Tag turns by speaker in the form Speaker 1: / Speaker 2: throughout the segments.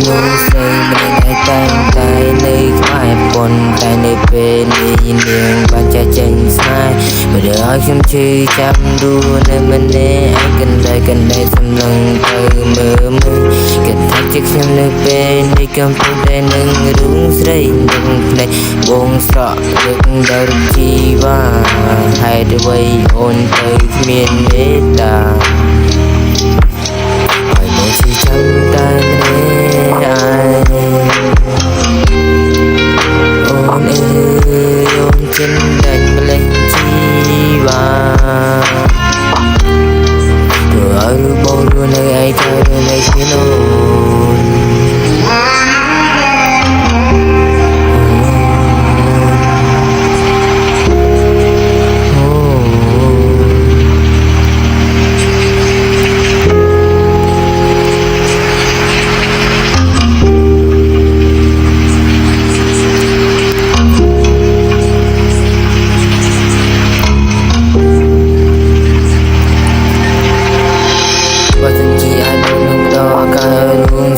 Speaker 1: នោះស្រីម្នាក់ឯងតែនៅក្បែរប៉ុនតែនៅពេលនេះនាងបានចាស់ចេញស្នេហ៍មិនឲ្យខ្ញុំជឿចាំដួលនៅម្នាក់ឯងកណ្ដែសម្លឹងទៅមើលគិតថាជាខ្ញុំនៅពេលនេះកំពុងតែនឹងរូងស្រីនឹងភ្នែកបងស្រក់លើកដល់ជីវ៉ាហេតុអ្វីអូនទៅគ្មានមេត្តាឲ្យបងជឿចាំតែម្នាក់ឯងអូនអើយអូនចិនដាច់ម្លេះជីវ៉ាធ្វើឲ្យបងរស់នៅឯកាយនៅគ្មានអូន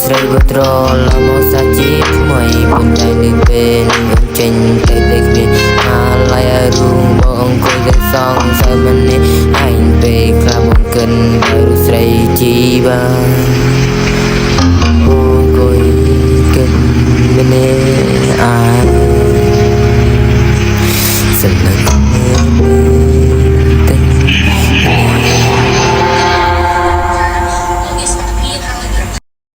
Speaker 1: ស្រីបុត្រឡំមកសាជាថ្មីប៉ុន្តែនៅពេលនេះចេញទៅតែគ្មានអាឡ័យរូងបងអង្គុយតែសងសើម្នាក់ឯងពេលខ្លះបងកិនទៅស្រីជីវ៉ាអង្គុយកិនម្នាក់ឯងសម្លឹង